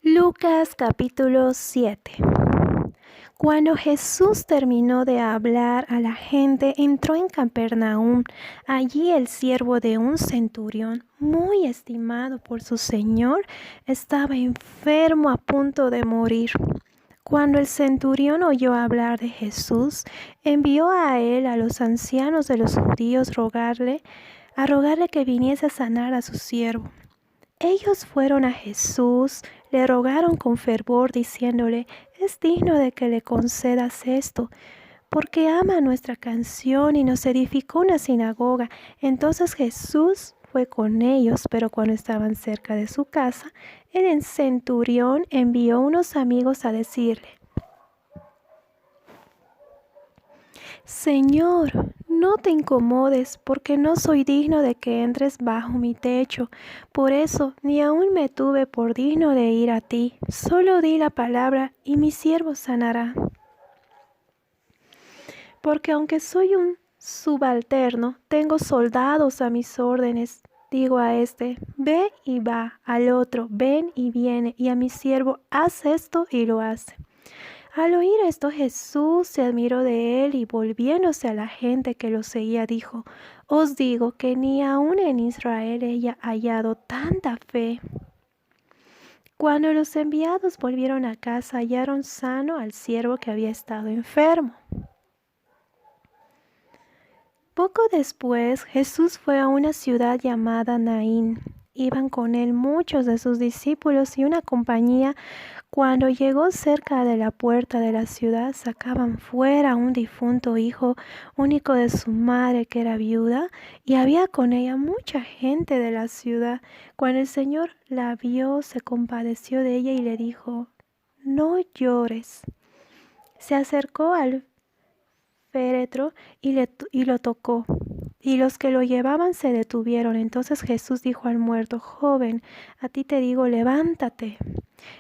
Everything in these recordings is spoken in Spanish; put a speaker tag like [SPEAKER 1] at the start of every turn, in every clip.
[SPEAKER 1] Lucas capítulo 7. Cuando Jesús terminó de hablar a la gente, entró en Capernaum. Allí el siervo de un centurión, muy estimado por su señor, estaba enfermo a punto de morir. Cuando el centurión oyó hablar de Jesús, envió a él a los ancianos de los judíos a rogarle que viniese a sanar a su siervo. Ellos fueron a Jesús, le rogaron con fervor, diciéndole: «Es digno de que le concedas esto, porque ama nuestra canción y nos edificó una sinagoga». Entonces Jesús fue con ellos, pero cuando estaban cerca de su casa, el centurión envió unos amigos a decirle: «Señor, no te incomodes, porque no soy digno de que entres bajo mi techo. Por eso, ni aún me tuve por digno de ir a ti. Solo di la palabra, y mi siervo sanará. Porque aunque soy un subalterno, tengo soldados a mis órdenes. Digo a este: ve y va; al otro: ven y viene; y a mi siervo: haz esto, y lo hace». Al oír esto, Jesús se admiró de él y, volviéndose a la gente que lo seguía, dijo: «Os digo que ni aun en Israel he hallado tanta fe». Cuando los enviados volvieron a casa, hallaron sano al siervo que había estado enfermo. Poco después, Jesús fue a una ciudad llamada Naín. Iban con él muchos de sus discípulos y una compañía. Cuando llegó cerca de la puerta de la ciudad, sacaban fuera a un difunto hijo único de su madre, que era viuda, y había con ella mucha gente de la ciudad. Cuando el Señor la vio, se compadeció de ella y le dijo: «No llores». Se acercó al féretro y lo tocó, y los que lo llevaban se detuvieron. Entonces Jesús dijo al muerto: «Joven, a ti te digo, levántate».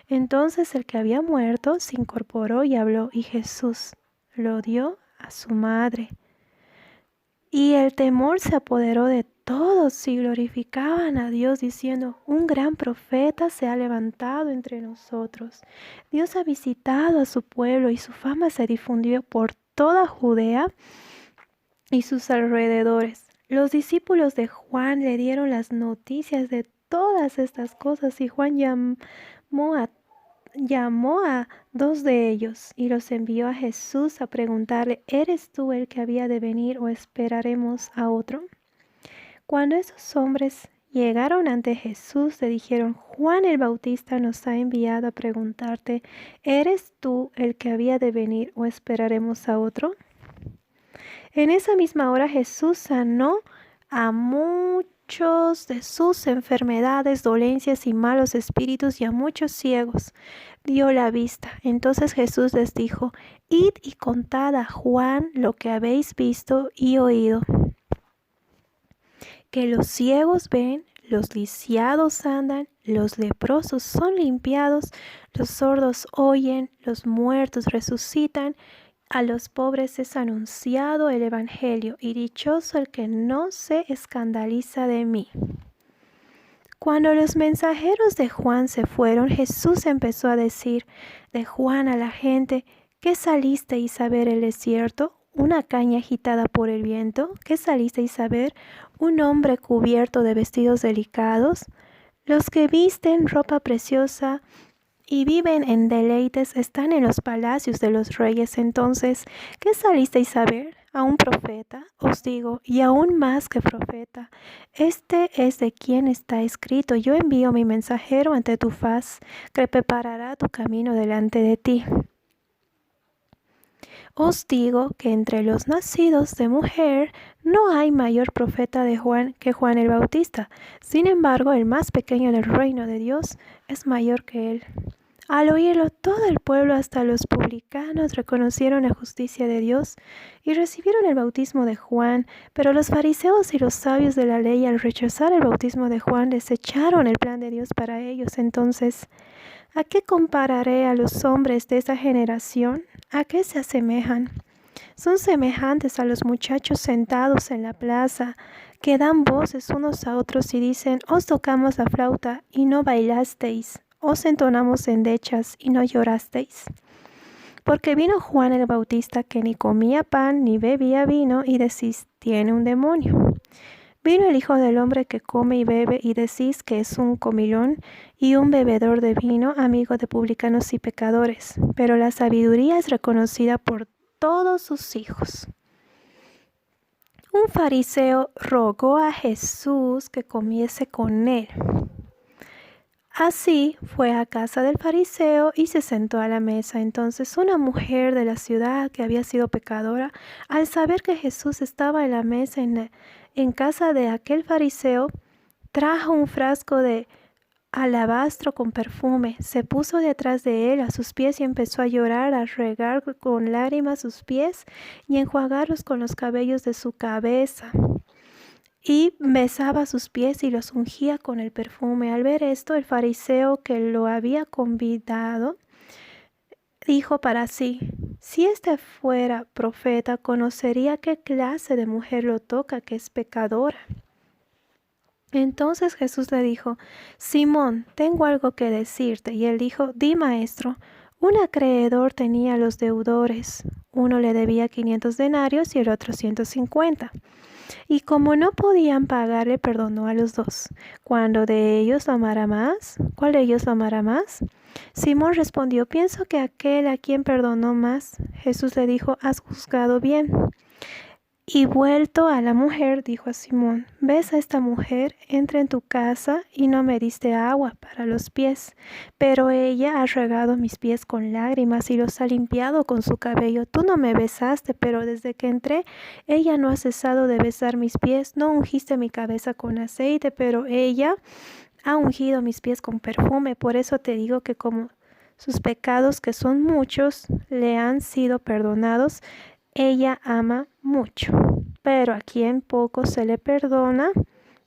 [SPEAKER 1] Entonces el que había muerto se incorporó y habló, y Jesús lo dio a su madre. Y el temor se apoderó de todos y glorificaban a Dios, diciendo: «Un gran profeta se ha levantado entre nosotros. Dios ha visitado a su pueblo», y su fama se difundió por toda Judea y sus alrededores. Los discípulos de Juan le dieron las noticias de todas estas cosas, y Juan llamó a 2 de ellos y los envió a Jesús a preguntarle: «¿Eres tú el que había de venir, o esperaremos a otro?». Cuando esos hombres llegaron ante Jesús, le dijeron: «Juan el Bautista nos ha enviado a preguntarte: ¿eres tú el que había de venir, o esperaremos a otro?». En esa misma hora Jesús sanó a muchos de sus enfermedades, dolencias y malos espíritus, y a muchos ciegos dio la vista. Entonces Jesús les dijo: «Id y contad a Juan lo que habéis visto y oído, que los ciegos ven, los lisiados andan, los leprosos son limpiados, los sordos oyen, los muertos resucitan, a los pobres es anunciado el evangelio, y dichoso el que no se escandaliza de mí». Cuando los mensajeros de Juan se fueron, Jesús empezó a decir de Juan a la gente: «¿Qué salisteis a ver el desierto? ¿Una caña agitada por el viento? ¿Qué salisteis a ver? ¿Un hombre cubierto de vestidos delicados? Los que visten ropa preciosa y viven en deleites están en los palacios de los reyes. Entonces, ¿qué salisteis a ver? ¿A un profeta? Os digo, y aún más que profeta. Este es de quien está escrito: yo envío mi mensajero ante tu faz, que preparará tu camino delante de ti. Os digo que entre los nacidos de mujer no hay mayor profeta que Juan el Bautista. Sin embargo, el más pequeño en el reino de Dios es mayor que él». Al oírlo, todo el pueblo, hasta los publicanos, reconocieron la justicia de Dios y recibieron el bautismo de Juan. Pero los fariseos y los sabios de la ley, al rechazar el bautismo de Juan, desecharon el plan de Dios para ellos. Entonces, ¿a qué compararé a los hombres de esta generación? ¿A qué se asemejan? Son semejantes a los muchachos sentados en la plaza, que dan voces unos a otros y dicen: «Os tocamos la flauta y no bailasteis, os entonamos endechas y no llorasteis? Porque vino Juan el Bautista, que ni comía pan ni bebía vino, y decís, tiene un demonio. Vino el Hijo del Hombre, que come y bebe, y decís que es un comilón y un bebedor de vino, amigo de publicanos y pecadores. Pero la sabiduría es reconocida por todos sus hijos. Un fariseo rogó a Jesús que comiese con él. Así fue a casa del fariseo y se sentó a la mesa. Entonces una mujer de la ciudad, que había sido pecadora, al saber que Jesús estaba en la mesa en casa de aquel fariseo, trajo un frasco de alabastro con perfume, se puso detrás de él a sus pies y empezó a llorar, a regar con lágrimas sus pies y enjuagarlos con los cabellos de su cabeza. Y besaba sus pies y los ungía con el perfume. Al ver esto, el fariseo que lo había convidado dijo para sí, si este fuera profeta, conocería qué clase de mujer lo toca, que es pecadora. Entonces Jesús le dijo, Simón, tengo algo que decirte. Y él dijo, di, maestro. Un acreedor tenía a los deudores. Uno le debía 500 denarios y el otro 150. Y como no podían pagarle, perdonó a los dos. ¿Cuál de ellos lo amará más? Simón respondió, pienso que aquel a quien perdonó más. Jesús le dijo, has juzgado bien. Y vuelto a la mujer, dijo a Simón, ves a esta mujer, entra en tu casa y no me diste agua para los pies, pero ella ha regado mis pies con lágrimas y los ha limpiado con su cabello. Tú no me besaste, pero desde que entré, ella no ha cesado de besar mis pies. No ungiste mi cabeza con aceite, pero ella ha ungido mis pies con perfume. Por eso te digo que como sus pecados, que son muchos, le han sido perdonados, ella ama mucho, pero a quien poco se le perdona,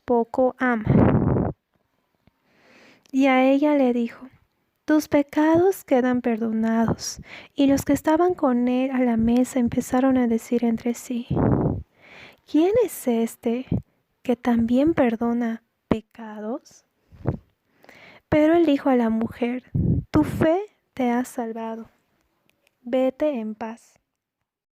[SPEAKER 1] poco ama. Y a ella le dijo, tus pecados quedan perdonados. Y los que estaban con él a la mesa empezaron a decir entre sí, ¿quién es este que también perdona pecados? Pero él dijo a la mujer, tu fe te ha salvado. Vete en paz.